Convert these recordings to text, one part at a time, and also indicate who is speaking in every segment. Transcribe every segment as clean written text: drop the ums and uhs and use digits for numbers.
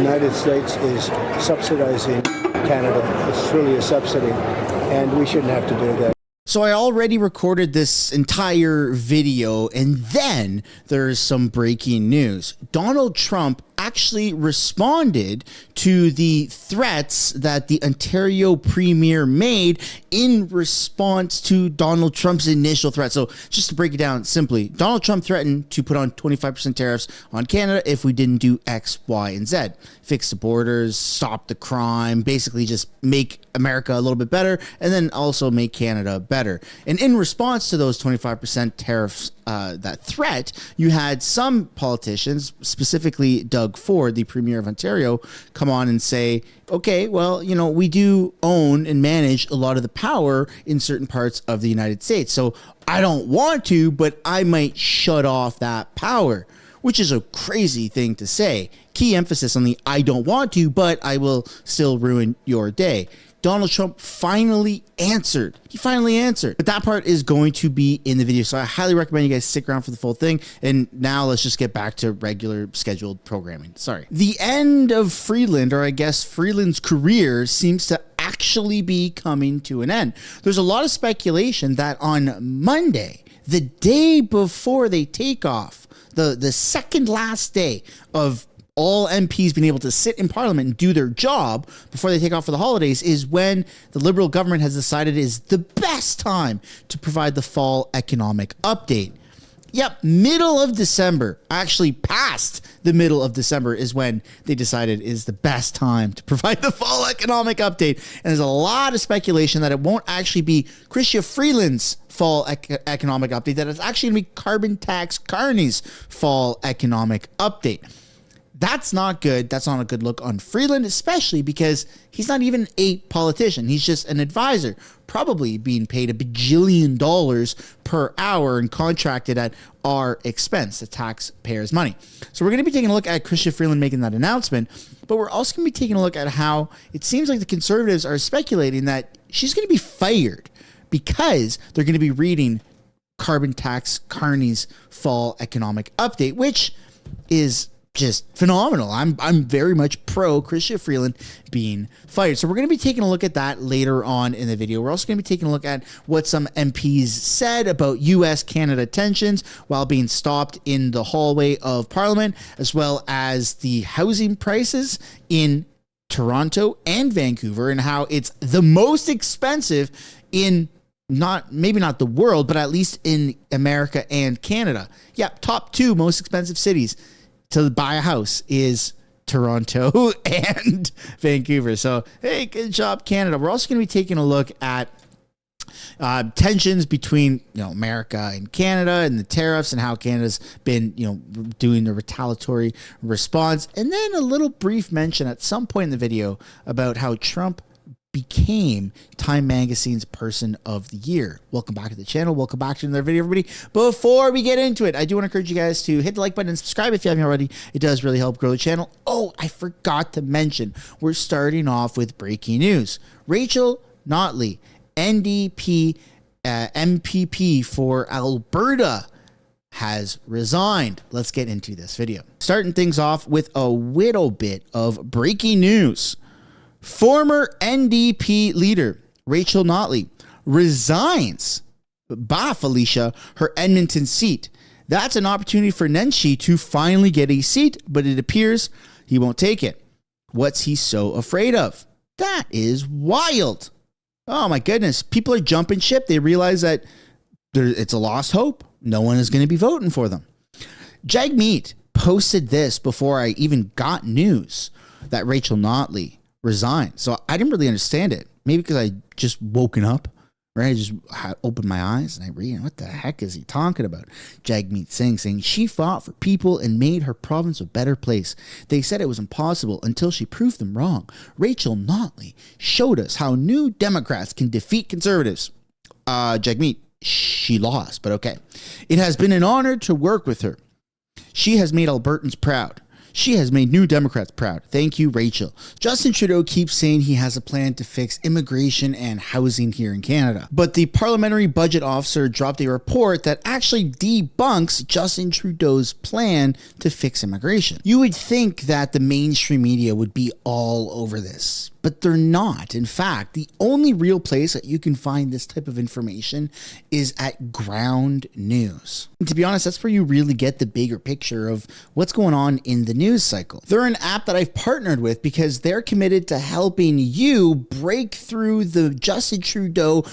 Speaker 1: United States is subsidizing Canada. It's truly a subsidy, and we shouldn't have to do that.
Speaker 2: So I already recorded this entire video, and then there's some breaking news. Donald Trump actually responded to the threats that the Ontario Premier made in response to Donald Trump's initial threat. So just to break it down simply, Donald Trump threatened to put on 25% tariffs on Canada if we didn't do X, Y, and Z. Fix the borders, stop the crime, basically just make America a little bit better, and then also make Canada better. And in response to those 25% tariffs, that threat, you had some politicians, specifically Doug Ford, the Premier of Ontario, come on and say, okay, well, you know, we do own and manage a lot of the power in certain parts of the United States. So I don't want to, but I might shut off that power, which is a crazy thing to say. Key emphasis on the I don't want to, but I will still ruin your day. Donald Trump finally answered. He finally answered. But that part is going to be in the video. So I highly recommend you guys stick around for the full thing. And now let's just get back to regular scheduled programming. Sorry. The end of Freeland, or I guess Freeland's career, seems to actually be coming to an end. There's a lot of speculation that on Monday, the day before they take off, the second last day of all MPs being able to sit in Parliament and do their job before they take off for the holidays, is when the Liberal government has decided is the best time to provide the fall economic update. Yep, middle of December, actually past the middle of December, is when they decided is the best time to provide the fall economic update. And there's a lot of speculation that it won't actually be Chrystia Freeland's fall economic update, that it's actually going to be Carbon Tax Carney's fall economic update. That's not good. That's not a good look on Freeland, especially because he's not even a politician. He's just an advisor, probably being paid $1 bajillion per hour and contracted at our expense, the taxpayers' money. So we're going to be taking a look at Chrystia Freeland making that announcement, but we're also going to be taking a look at how it seems like the Conservatives are speculating that she's going to be fired because they're going to be reading Carbon Tax Carney's fall economic update, which is just phenomenal. I'm very much pro Chrystia Freeland being fired. So we're going to be taking a look at that later on in the video. We're also going to be taking a look at what some MPs said about US-Canada tensions while being stopped in the hallway of Parliament, as well as the housing prices in Toronto and Vancouver, and how it's the most expensive in maybe not the world, but at least in America and Canada. Yeah, top two most expensive cities to buy a house is Toronto and Vancouver. So, hey, good job, Canada. We're also going to be taking a look at tensions between America and Canada and the tariffs and how Canada's been doing the retaliatory response, and then a little brief mention at some point in the video about how Trump became Time Magazine's Person of the Year. Welcome back to the channel. Welcome back to another video, everybody. Before we get into it, I do want to encourage you guys to hit the like button and subscribe if you haven't already. It does really help grow the channel. Oh, I forgot to mention, we're starting off with breaking news. Rachel Notley, NDP MPP for Alberta, has resigned. Let's get into this video. Starting things off with a little bit of breaking news. Former NDP leader Rachel Notley resigns, Felicia, her Edmonton seat. That's an opportunity for Nenshi to finally get a seat, but it appears he won't take it. What's he so afraid of? That is wild. Oh my goodness. People are jumping ship. They realize that it's a lost hope. No one is going to be voting for them. Jagmeet posted this before I even got news that Rachel Notley resigned. So I didn't really understand it. Maybe because I just woken up, right? I just opened my eyes and I read, what the heck is he talking about? Jagmeet Singh saying she fought for people and made her province a better place. They said it was impossible until she proved them wrong. Rachel Notley showed us how New Democrats can defeat Conservatives. Jagmeet, she lost, but okay. It has been an honor to work with her. She has made Albertans proud. She has made New Democrats proud. Thank you, Rachel. Justin Trudeau keeps saying he has a plan to fix immigration and housing here in Canada. But the parliamentary budget officer dropped a report that actually debunks Justin Trudeau's plan to fix immigration. You would think that the mainstream media would be all over this, but they're not. In fact, the only real place that you can find this type of information is at Ground News. And to be honest, that's where you really get the bigger picture of what's going on in the news cycle. They're an app that I've partnered with because they're committed to helping you break through the Justin Trudeau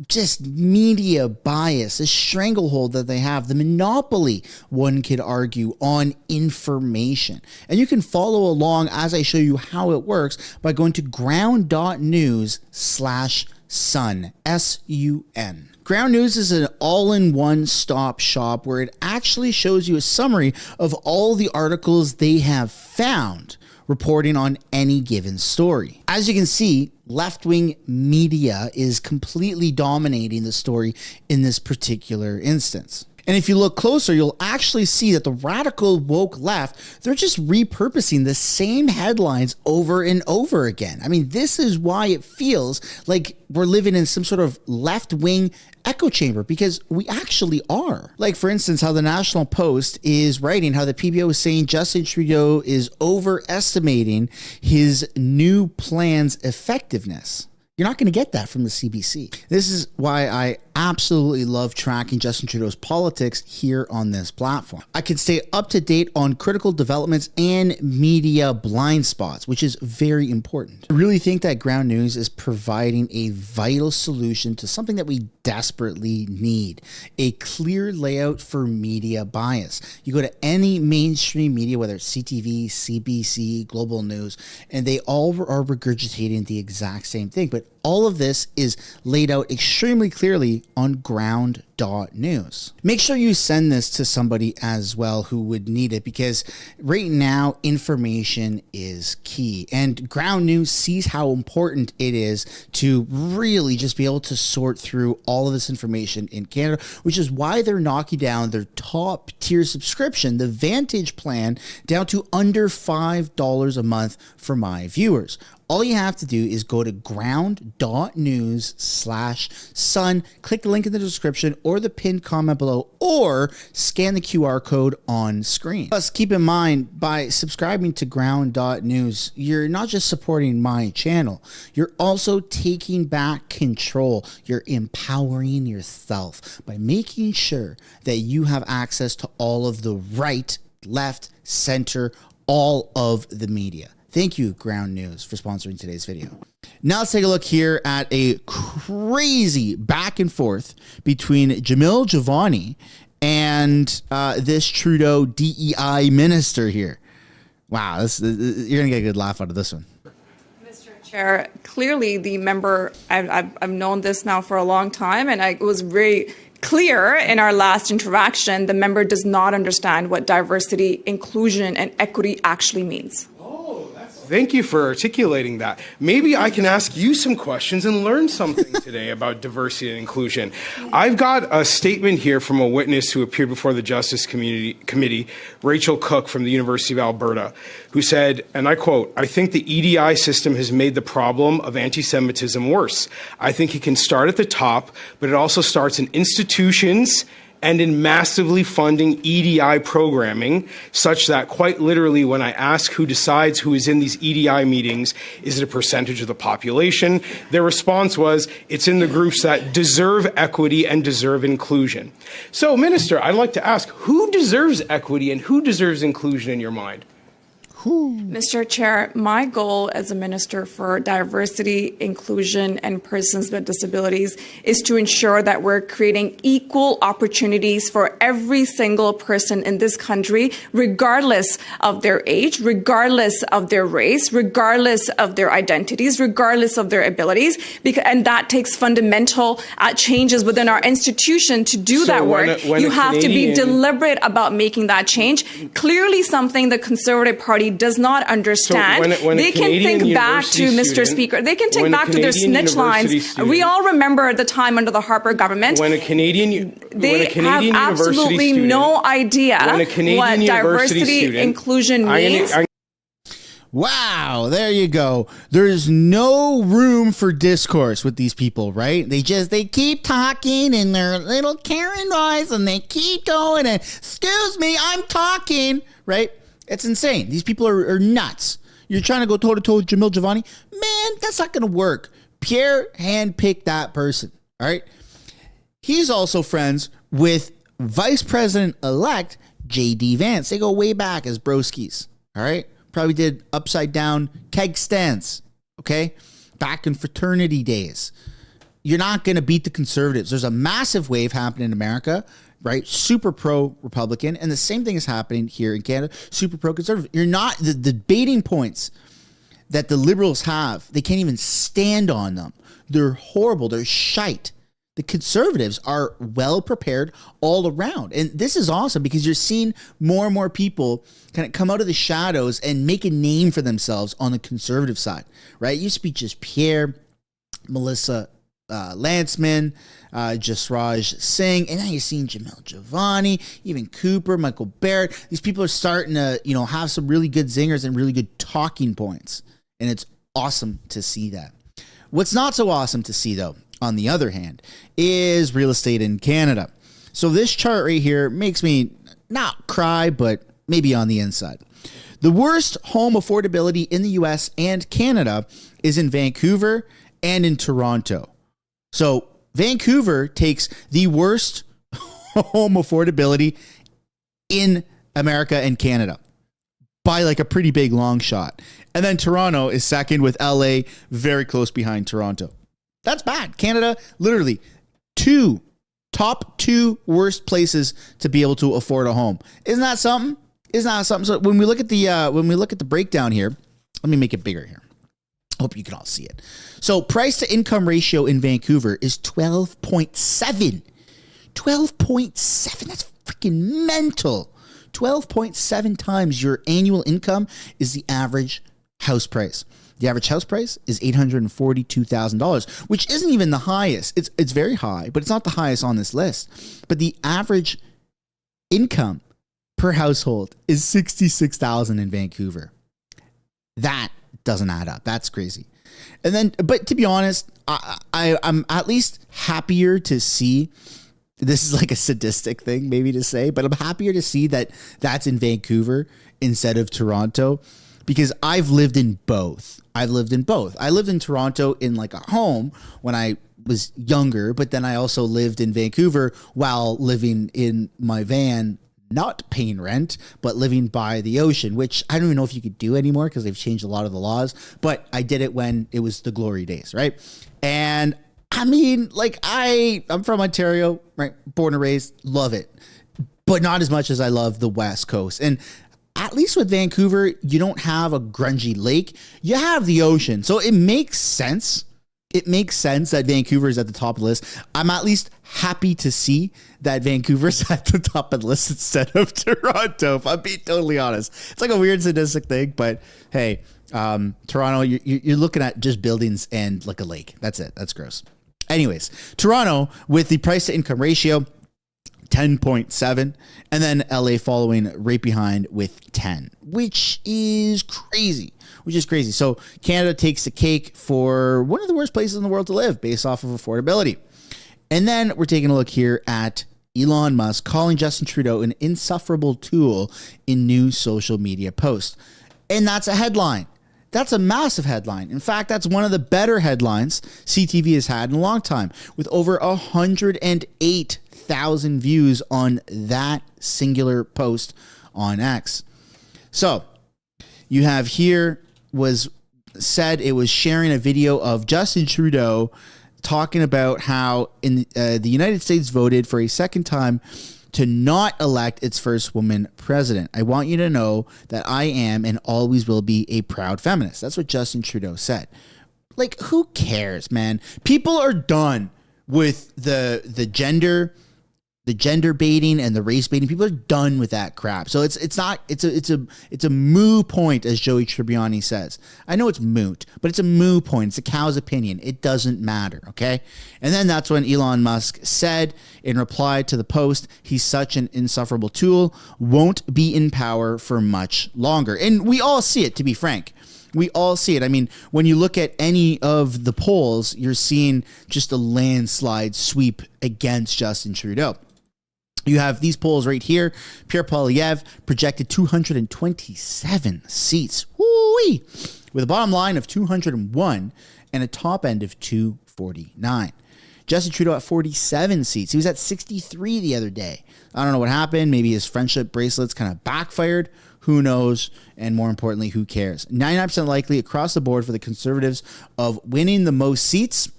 Speaker 2: just media bias, the stranglehold that they have, the monopoly, one could argue, on information. And you can follow along as I show you how it works by going to ground.news/sun, S-U-N. Ground News is an all-in-one stop shop where it actually shows you a summary of all the articles they have found reporting on any given story. As you can see, left-wing media is completely dominating the story in this particular instance. And if you look closer, you'll actually see that the radical woke left, they're just repurposing the same headlines over and over again. I mean, this is why it feels like we're living in some sort of left-wing echo chamber, because we actually are. Like, for instance, how the National Post is writing how the PBO is saying Justin Trudeau is overestimating his new plan's effectiveness. You're not going to get that from the CBC. This is why I absolutely love tracking Justin Trudeau's politics here on this platform. I can stay up to date on critical developments and media blind spots, which is very important. I really think that Ground News is providing a vital solution to something that we desperately need: a clear layout for media bias. You go to any mainstream media, whether it's CTV, CBC, Global News, and they all are regurgitating the exact same thing. But all of this is laid out extremely clearly on ground.news. Make sure you send this to somebody as well who would need it, because right now information is key, and Ground News sees how important it is to really just be able to sort through all of this information in Canada, which is why they're knocking down their top tier subscription, the Vantage plan, down to under $5 a month for my viewers. All you have to do is go to ground.news/sun, click the link in the description or the pinned comment below, or scan the QR code on screen. Plus, keep in mind, by subscribing to ground.news, you're not just supporting my channel, you're also taking back control. You're empowering yourself by making sure that you have access to all of the right, left, center, all of the media. Thank you, Ground News, for sponsoring today's video. Now let's take a look here at a crazy back and forth between Jamil Javani and this Trudeau DEI minister here. Wow, you're going to get a good laugh out of this one.
Speaker 3: Mr. Chair, clearly the member, I've known this now for a long time, and it was very clear in our last interaction, the member does not understand what diversity, inclusion, and equity actually means.
Speaker 4: Thank you for articulating that. Maybe I can ask you some questions and learn something today about diversity and inclusion. I've got a statement here from a witness who appeared before the Justice Committee, Rachel Cook from the University of Alberta, who said, and I quote, "I think the EDI system has made the problem of anti-Semitism worse. I think it can start at the top, but it also starts in institutions and in massively funding EDI programming, such that quite literally when I ask who decides who is in these EDI meetings, is it a percentage of the population? Their response was, it's in the groups that deserve equity and deserve inclusion." So, Minister, I'd like to ask, who deserves equity and who deserves inclusion in your mind?
Speaker 3: Mr. Chair, my goal as a Minister for Diversity, Inclusion, and Persons with Disabilities is to ensure that we're creating equal opportunities for every single person in this country, regardless of their age, regardless of their race, regardless of their identities, regardless of their abilities, and that takes fundamental changes within our institution to do that work. You have to be deliberate about making that change. Clearly something the Conservative Party does not understand,
Speaker 4: when
Speaker 3: they can
Speaker 4: Canadian
Speaker 3: think back to,
Speaker 4: university
Speaker 3: Mr.
Speaker 4: student-
Speaker 3: Speaker, they can think
Speaker 4: when a
Speaker 3: back to their
Speaker 4: Canadian
Speaker 3: snitch lines.
Speaker 4: university student-
Speaker 3: We all remember the time under the Harper government.
Speaker 4: When a Canadian
Speaker 3: They have
Speaker 4: university
Speaker 3: absolutely
Speaker 4: student,
Speaker 3: no idea
Speaker 4: when a Canadian
Speaker 3: what
Speaker 4: university
Speaker 3: diversity
Speaker 4: student-
Speaker 3: inclusion means.
Speaker 2: Wow, there you go. There's no room for discourse with these people, right? They keep talking in their little Karen voice and they keep going and, excuse me, I'm talking, right? It's insane. These people are nuts. You're trying to go toe to toe with Jamil Giovanni? Man, that's not going to work. Pierre handpicked that person, all right? He's also friends with Vice President-elect J.D. Vance. They go way back as broskies, all right? Probably did upside down keg stands, okay? Back in fraternity days. You're not going to beat the conservatives. There's a massive wave happening in America, right? Super pro-Republican. And the same thing is happening here in Canada. Super pro-conservative. You're not, the debating points that the liberals have, they can't even stand on them. They're horrible. They're shite. The conservatives are well prepared all around. And this is awesome because you're seeing more and more people kind of come out of the shadows and make a name for themselves on the conservative side, right? It used to be just Pierre, Melissa Lantzman, Jasraj Singh, and now you're seeing Jamil Giovanni, even Cooper, Michael Barrett. These people are starting to, have some really good zingers and really good talking points. And it's awesome to see that. What's not so awesome to see, though, on the other hand, is real estate in Canada. So this chart right here makes me not cry, but maybe on the inside. The worst home affordability in the US and Canada is in Vancouver and in Toronto. So Vancouver takes the worst home affordability in America and Canada by like a pretty big long shot. And then Toronto is second with LA very close behind Toronto. That's bad. Canada, literally top two worst places to be able to afford a home. Isn't that something? So when we look at the breakdown here, let me make it bigger here. Hope you can all see it. So price to income ratio in Vancouver is 12.7. 12.7. That's freaking mental. 12.7 times your annual income is the average house price. The average house price is $842,000, which isn't even the highest. It's very high, but it's not the highest on this list. But the average income per household is $66,000 in Vancouver. That doesn't add up. That's crazy. And then, but to be honest, I'm at least happier to see. This is like a sadistic thing maybe to say, but I'm happier to see that that's in Vancouver instead of Toronto. Because I've lived in both. I lived in Toronto in like a home when I was younger, but then I also lived in Vancouver while living in my van, not paying rent, but living by the ocean, which I don't even know if you could do anymore because they've changed a lot of the laws, but I did it when it was the glory days, right? And I mean, like I'm from Ontario, right? Born and raised, love it, but not as much as I love the West Coast. And at least with Vancouver, you don't have a grungy lake. You have the ocean. So it makes sense. It makes sense that Vancouver is at the top of the list. I'm at least happy to see that Vancouver's at the top of the list instead of Toronto, if I'm being totally honest. It's like a weird sadistic thing, but hey, Toronto, you're looking at just buildings and like a lake. That's it. That's gross. Anyways, Toronto with the price to income ratio, 10.7, and then LA following right behind with 10, which is crazy. So Canada takes the cake for one of the worst places in the world to live based off of affordability. And then we're taking a look here at Elon Musk calling Justin Trudeau an insufferable tool in new social media posts. And that's a headline. That's a massive headline. In fact, that's one of the better headlines CTV has had in a long time, with over 108,000 views on that singular post on X. So you have here was said it was sharing a video of Justin Trudeau talking about how in the United States voted for a second time to not elect its first woman president. I want you to know that I am and always will be a proud feminist. That's what Justin Trudeau said. Like, who cares, man? People are done with the gender the gender baiting and the race baiting. People are done with that crap. So it's a moo point, as Joey Tribbiani says. I know it's moot, but it's a moo point. It's a cow's opinion. It doesn't matter. Okay. And then that's when Elon Musk said in reply to the post, he's such an insufferable tool, won't be in power for much longer. And we all see it, to be frank. We all see it. I mean, when you look at any of the polls, you're seeing just a landslide sweep against Justin Trudeau. You have these polls right here. Pierre poilievre projected 227 seats, woo-wee, with a bottom line of 201 and a top end of 249. Justin Trudeau at 47 seats. He was at 63 the other day. I don't know what happened. Maybe his friendship bracelets kind of backfired. Who knows? And more importantly, who cares? 99% likely across the board for the Conservatives of winning the most seats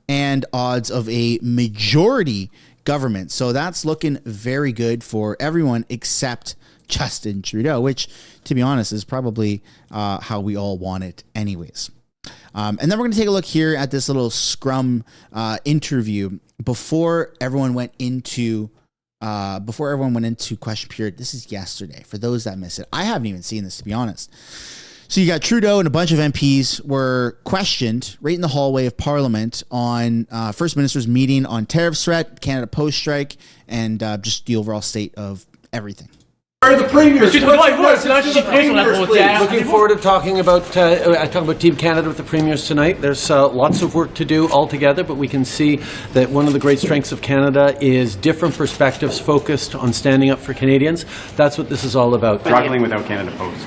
Speaker 2: and odds of a majority government. So that's looking very good for everyone except Justin Trudeau, which, to be honest, is probably how we all want it anyways. And then we're going to take a look here at this little scrum interview before everyone went into question period. This is yesterday, for those that miss it. I haven't even seen this, to be honest. So you got Trudeau and a bunch of MPs were questioned right in the hallway of Parliament on First Minister's meeting on tariff threat, Canada Post strike, and just the overall state of everything.
Speaker 5: Where are the premiers? Looking forward to talking about Team Canada with the premiers tonight. There's lots of work to do altogether, but we can see that one of the great strengths of Canada is different perspectives focused on standing up for Canadians. That's what this is all about.
Speaker 6: Struggling without Canada Post.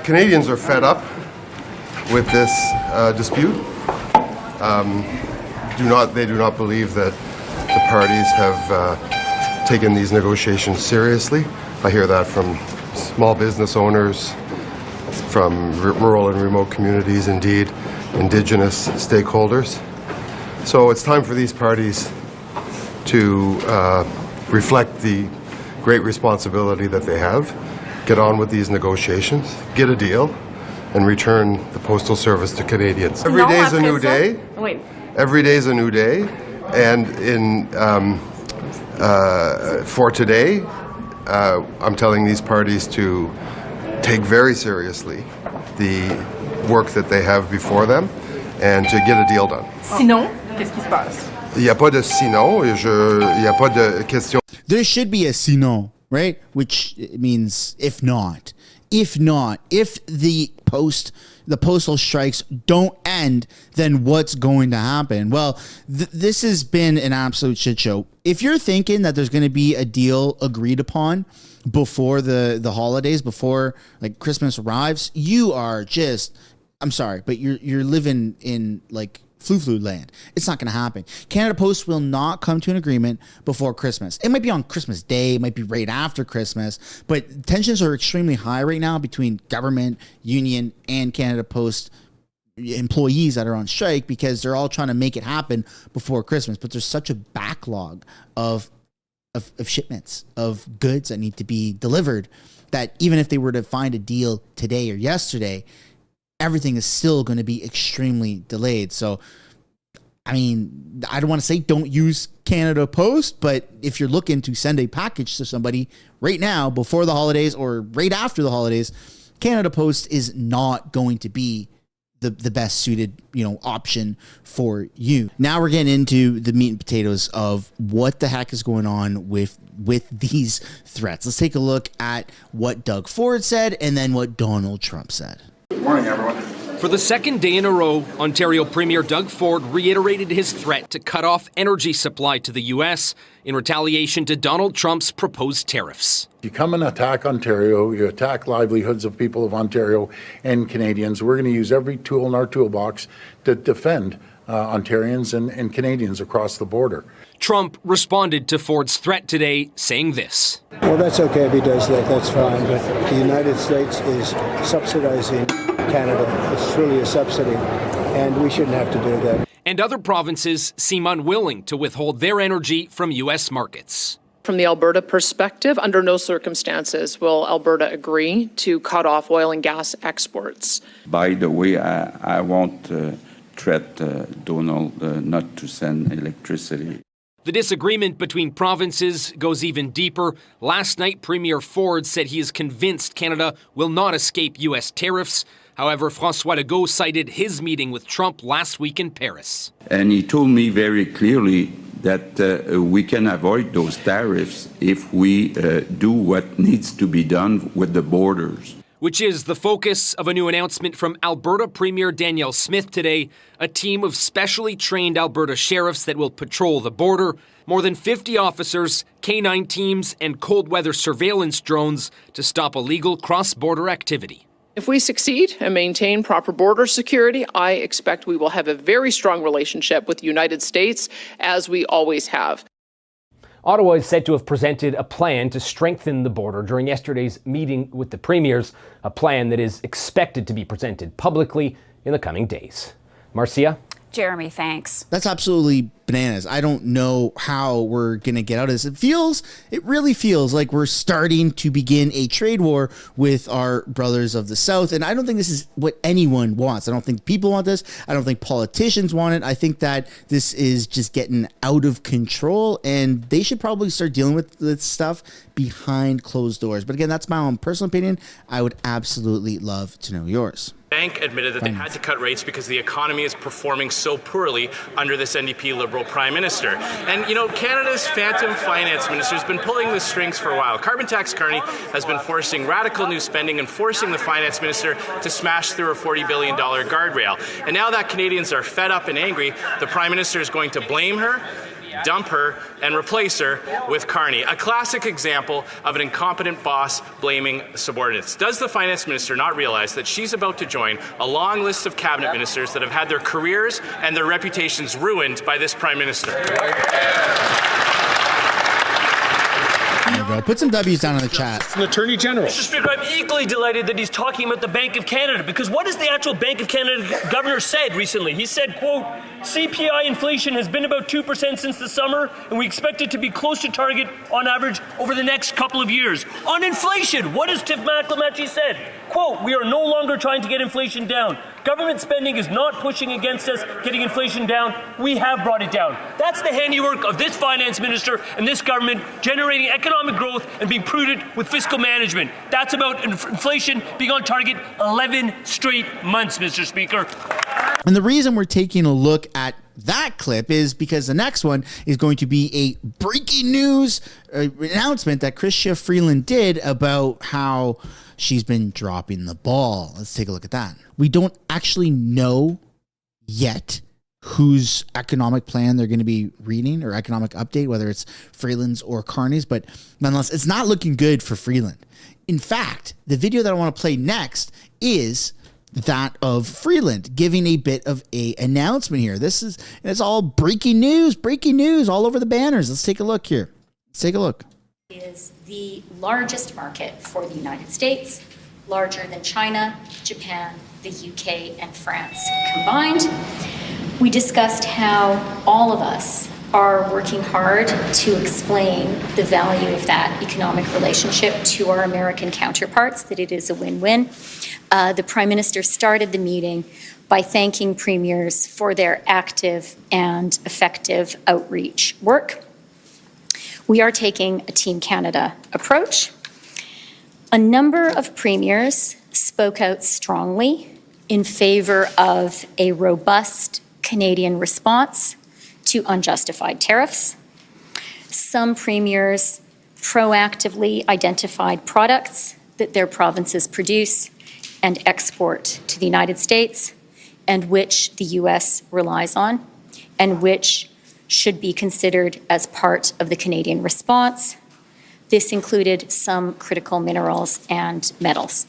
Speaker 7: Canadians are fed up with this dispute. They do not believe that the parties have taken these negotiations seriously. I hear that from small business owners, from rural and remote communities, indeed, Indigenous stakeholders. So it's time for these parties to reflect the great responsibility that they have, get on with these negotiations, get a deal, and return the Postal Service to Canadians. Every day is a new day. Every day is a new day. And for today, I'm telling these parties to take very seriously the work that they have before them and to get a deal done.
Speaker 8: Sinon, qu'est-ce qui se passe?
Speaker 7: Il n'y a pas de sinon, il n'y a pas de question.
Speaker 2: There should be a sinon, right? Which means if not, if the postal strikes don't end, then what's going to happen? Well, this has been an absolute shit show. If you're thinking that there's going to be a deal agreed upon before the holidays, before like Christmas arrives, you are just, I'm sorry, but you're living in like flu land. It's not going to happen. Canada Post will not come to an agreement before Christmas. It might be on Christmas Day, it might be right after Christmas, but tensions are extremely high right now between government, union, and Canada Post employees that are on strike because they're all trying to make it happen before Christmas. But there's such a backlog of shipments of goods that need to be delivered that even if they were to find a deal today or yesterday, everything is still going to be extremely delayed. So, I mean, I don't want to say don't use Canada Post, but if you're looking to send a package to somebody right now before the holidays or right after the holidays, Canada Post is not going to be the best suited, option for you. Now we're getting into the meat and potatoes of what the heck is going on with these threats. Let's take a look at what Doug Ford said and then what Donald Trump said.
Speaker 6: Good morning, everyone.
Speaker 9: For the second day in a row, Ontario Premier Doug Ford reiterated his threat to cut off energy supply to the U.S. in retaliation to Donald Trump's proposed tariffs.
Speaker 10: You come and attack Ontario, you attack livelihoods of people of Ontario and Canadians. We're going to use every tool in our toolbox to defend Ontarians and Canadians across the border.
Speaker 9: Trump responded to Ford's threat today, saying this.
Speaker 1: Well, that's okay if he does that. That's fine. But the United States is subsidizing Canada. It's truly a subsidy, and we shouldn't have to do that.
Speaker 9: And other provinces seem unwilling to withhold their energy from U.S. markets.
Speaker 8: From the Alberta perspective, under no circumstances will Alberta agree to cut off oil and gas exports.
Speaker 11: By the way, I won't threat Donald not to send electricity.
Speaker 9: The disagreement between provinces goes even deeper. Last night, Premier Ford said he is convinced Canada will not escape U.S. tariffs. However, François Legault cited his meeting with Trump last week in Paris.
Speaker 11: And he told me very clearly that we can avoid those tariffs if we do what needs to be done with the borders.
Speaker 9: Which is the focus of a new announcement from Alberta Premier Danielle Smith today, a team of specially trained Alberta sheriffs that will patrol the border, more than 50 officers, K9 teams, and cold weather surveillance drones to stop illegal cross-border activity.
Speaker 8: If we succeed and maintain proper border security, I expect we will have a very strong relationship with the United States, as we always have.
Speaker 12: Ottawa is said to have presented a plan to strengthen the border during yesterday's meeting with the premiers, a plan that is expected to be presented publicly in the coming days. Marcia?
Speaker 13: Jeremy, thanks.
Speaker 2: That's absolutely bananas. I don't know how we're going to get out of this. It really feels like we're starting to begin a trade war with our brothers of the South. And I don't think this is what anyone wants. I don't think people want this. I don't think politicians want it. I think that this is just getting out of control, and they should probably start dealing with this stuff behind closed doors. But again, that's my own personal opinion. I would absolutely love to know yours.
Speaker 14: Bank admitted that they had to cut rates because the economy is performing so poorly under this NDP Liberal Prime Minister. And, you know, Canada's phantom finance minister has been pulling the strings for a while. Carbon tax Carney has been forcing radical new spending and forcing the finance minister to smash through a $40 billion guardrail. And now that Canadians are fed up and angry, the Prime Minister is going to blame her, dump her, and replace her with Carney. A classic example of an incompetent boss blaming subordinates. Does the finance minister not realize that she's about to join a long list of cabinet ministers that have had their careers and their reputations ruined by this prime minister?
Speaker 2: There you go. Put some W's down in the chat.
Speaker 15: An Attorney General.
Speaker 16: Mr. Speaker, I'm equally delighted that he's talking about the Bank of Canada, because what has the actual Bank of Canada governor said recently? He said, quote, CPI inflation has been about 2% since the summer, and we expect it to be close to target on average over the next couple of years. On inflation, what has Tiff Macklamachi said? Quote, we are no longer trying to get inflation down. Government spending is not pushing against us getting inflation down. We have brought it down. That's the handiwork of this finance minister and this government, generating economic growth and being prudent with fiscal management. That's about inflation being on target 11 straight months, Mr. Speaker.
Speaker 2: And the reason we're taking a look at that clip is because the next one is going to be a breaking news announcement that chrystia Freeland did about how she's been dropping the ball. Let's take a look at that. We don't actually know yet whose economic plan they're going to be reading or economic update, whether it's Freeland's or Carney's, but nonetheless, it's not looking good for Freeland. In fact, the video that I want to play next is that of Freeland giving a bit of a announcement here. It's all breaking news all over the banners. Let's take a look here. Let's take a look.
Speaker 17: Is the largest market for the United States, larger than China, Japan, the UK, and France combined. We discussed how all of us are working hard to explain the value of that economic relationship to our American counterparts, that it is a win-win. The Prime Minister started the meeting by thanking premiers for their active and effective outreach work. We are taking a Team Canada approach. A number of premiers spoke out strongly in favor of a robust Canadian response to unjustified tariffs. Some premiers proactively identified products that their provinces produce and export to the United States, and which the U.S. relies on, and which should be considered as part of the Canadian response. This included some critical minerals and metals.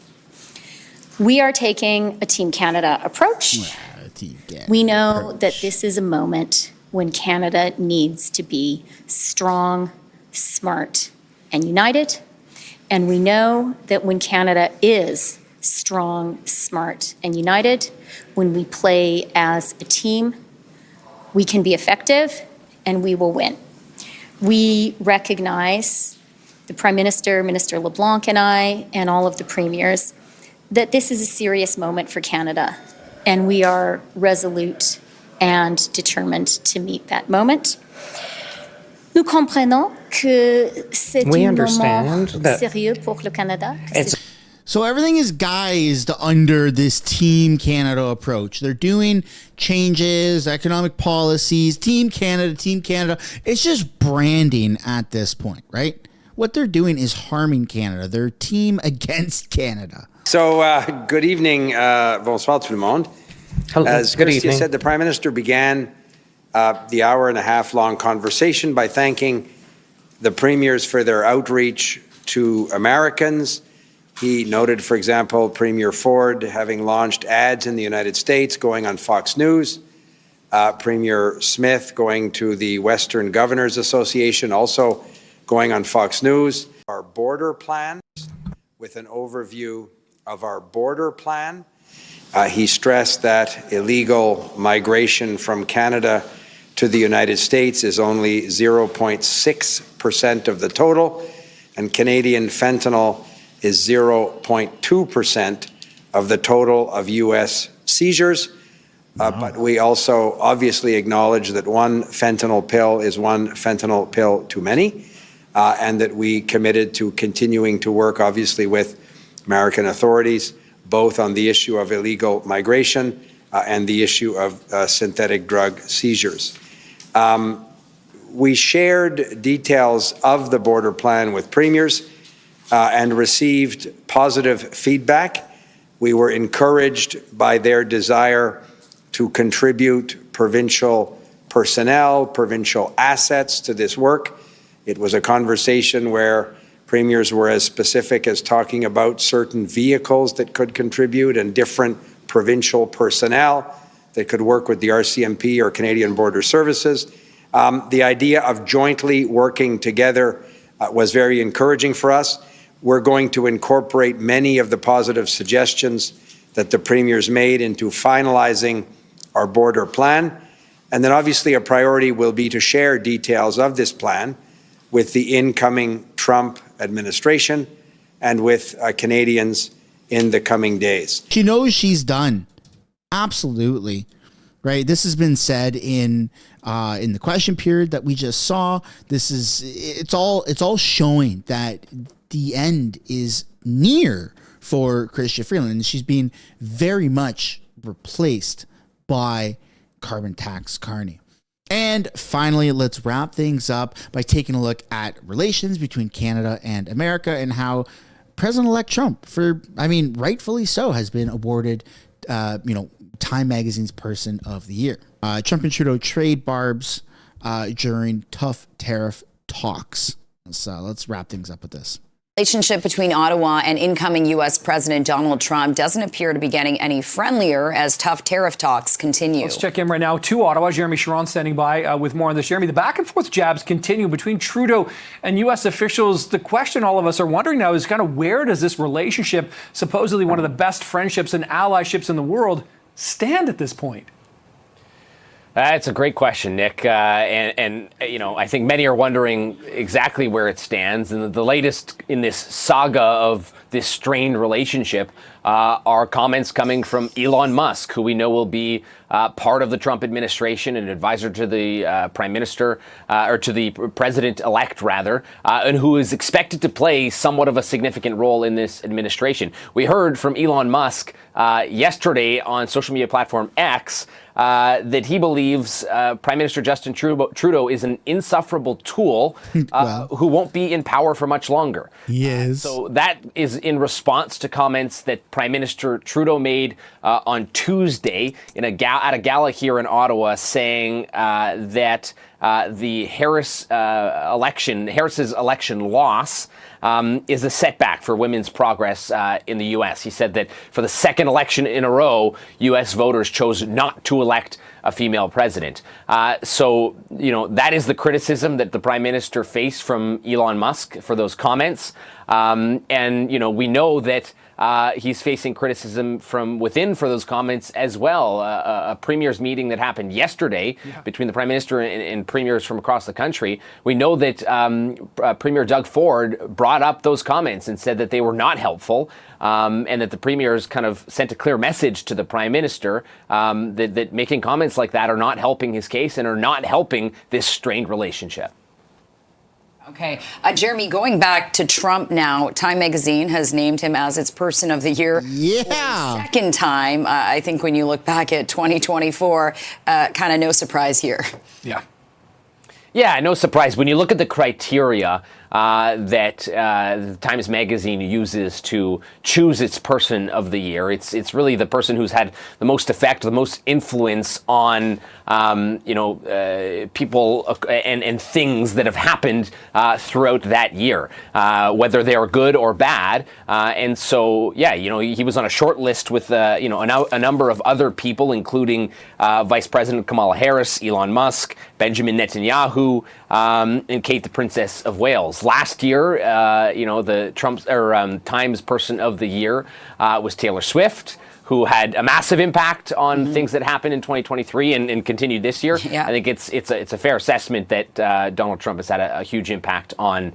Speaker 17: We are taking a Team Canada approach. We know that this is a moment when Canada needs to be strong, smart, and united. And we know that when Canada is strong, smart, and united, when we play as a team, we can be effective and we will win. We recognize, the Prime Minister, Minister LeBlanc, and I, and all of the premiers, that this is a serious moment for Canada, and we are resolute and determined to meet that moment. Nous comprenons que c'est
Speaker 13: We
Speaker 17: un
Speaker 13: understand
Speaker 17: moment
Speaker 13: that
Speaker 17: sérieux pour le Canada.
Speaker 2: So everything is guised under this Team Canada approach. They're doing changes, economic policies, Team Canada. It's just branding at this point, right? What they're doing is harming Canada. They're team against Canada.
Speaker 15: So, good evening. Bonsoir tout le monde.
Speaker 13: Hello,
Speaker 15: As
Speaker 13: good
Speaker 15: Chrystia
Speaker 13: evening.
Speaker 15: said, the Prime Minister began the hour-and-a-half-long conversation by thanking the premiers for their outreach to Americans. He noted, for example, Premier Ford having launched ads in the United States, going on Fox News. Premier Smith going to the Western Governors Association, also going on Fox News. Our border plan, with an overview of our border plan. He stressed that illegal migration from Canada to the United States is only 0.6% of the total, and Canadian fentanyl is 0.2% of the total of U.S. seizures. But we also obviously acknowledge that one fentanyl pill is one fentanyl pill too many, and that we committed to continuing to work, obviously, with American authorities, both on the issue of illegal migration and the issue of synthetic drug seizures. We shared details of the border plan with premiers and received positive feedback. We were encouraged by their desire to contribute provincial personnel, provincial assets to this work. It was a conversation where premiers were as specific as talking about certain vehicles that could contribute and different provincial personnel that could work with the RCMP or Canadian Border Services. The idea of jointly working together was very encouraging for us. We're going to incorporate many of the positive suggestions that the premiers made into finalizing our border plan. And then obviously a priority will be to share details of this plan with the incoming Trump administration and with Canadians in the coming days.
Speaker 2: She knows she's done. Absolutely. Right. This has been said in the question period that we just saw. It's all showing that the end is near for Chrystia Freeland, and she's being very much replaced by carbon tax Carney. And finally, let's wrap things up by taking a look at relations between Canada and America and how President-elect Trump, rightfully so, has been awarded, Time Magazine's Person of the Year. Trump and Trudeau trade barbs during tough tariff talks. So let's wrap things up with this.
Speaker 18: Relationship between Ottawa and incoming U.S. President Donald Trump doesn't appear to be getting any friendlier as tough tariff talks continue.
Speaker 19: Let's check in right now to Ottawa. Jeremy Sharon standing by with more on this. Jeremy, the back and forth jabs continue between Trudeau and U.S. officials. The question all of us are wondering now is kind of where does this relationship, supposedly one of the best friendships and allyships in the world, stand at this point?
Speaker 12: That's a great question, Nick. And I think many are wondering exactly where it stands. And the latest in this saga of this strained relationship are comments coming from Elon Musk, who we know will be part of the Trump administration, an advisor to the prime minister, or to the president-elect, rather, and who is expected to play somewhat of a significant role in this administration. We heard from Elon Musk yesterday on social media platform X that he believes Prime Minister Justin Trudeau is an insufferable tool who won't be in power for much longer.
Speaker 2: Yes.
Speaker 12: So that is in response to comments that Prime Minister Trudeau made on Tuesday at a gala here in Ottawa, saying that the Harris's election loss is a setback for women's progress in the U.S. He said that for the second election in a row, U.S. voters chose not to elect a female president. So that is the criticism that the Prime Minister faced from Elon Musk for those comments. And we know that he's facing criticism from within for those comments as well. A premiers meeting that happened yesterday between the Prime Minister and premiers from across the country. We know that Premier Doug Ford brought up those comments and said that they were not helpful, and that the premiers kind of sent a clear message to the Prime Minister that making comments like that are not helping his case and are not helping this strained relationship.
Speaker 18: Okay. Jeremy, going back to Trump now, Time Magazine has named him as its Person of the Year.
Speaker 2: Yeah.
Speaker 18: Second time, I think when you look back at 2024, kind of no surprise here.
Speaker 19: Yeah.
Speaker 12: Yeah, no surprise. When you look at the criteria that Times Magazine uses to choose its Person of the Year, it's really the person who's had the most effect, the most influence on people and things that have happened throughout that year, whether they are good or bad. And so, yeah, he was on a short list with a number of other people, including Vice President Kamala Harris, Elon Musk, Benjamin Netanyahu, and Kate, the Princess of Wales. Last year, the Times Person of the Year was Taylor Swift, who had a massive impact on things that happened in 2023 and continued this year.
Speaker 18: Yeah.
Speaker 12: I think it's a fair assessment that Donald Trump has had a huge impact on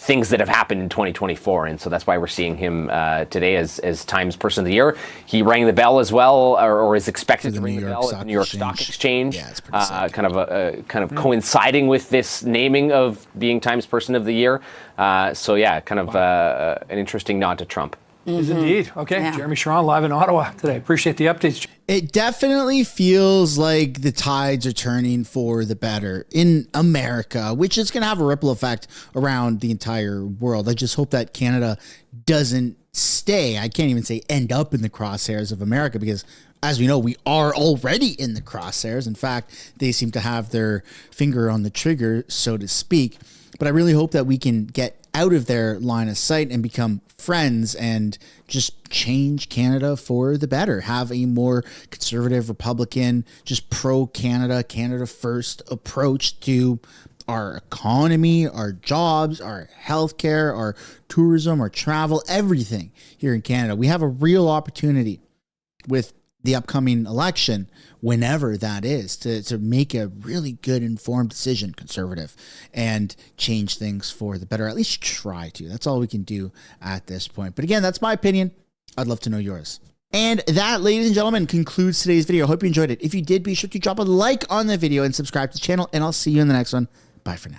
Speaker 12: things that have happened in 2024, and so that's why we're seeing him today as Times Person of the Year. He rang the bell as well, or is expected to ring the bell at the New York Stock Exchange. Yeah, it's pretty sick. Kind of coinciding with this naming of being Times Person of the Year. So yeah, kind of an interesting nod to Trump.
Speaker 19: Is indeed. Okay, yeah. Jeremy Sharon live in Ottawa today. Appreciate the updates.
Speaker 2: It definitely feels like the tides are turning for the better in America, which is going to have a ripple effect around the entire world. I just hope that Canada doesn't stay. I can't even say end up in the crosshairs of America, because as we know, we are already in the crosshairs. In fact, they seem to have their finger on the trigger, so to speak. But I really hope that we can get out of their line of sight and become friends and just change Canada for the better. Have a more conservative, Republican, just pro-Canada, Canada first approach to our economy, our jobs, our healthcare, our tourism, our travel, everything here in Canada. We have a real opportunity with the upcoming election, whenever that is, to make a really good informed decision, conservative, and change things for the better. At least try to. That's all we can do at this point. But again, that's my opinion. I'd love to know yours. And that, ladies and gentlemen, concludes today's video. I hope you enjoyed it. If you did, be sure to drop a like on the video and subscribe to the channel, and I'll see you in the next one. Bye for now.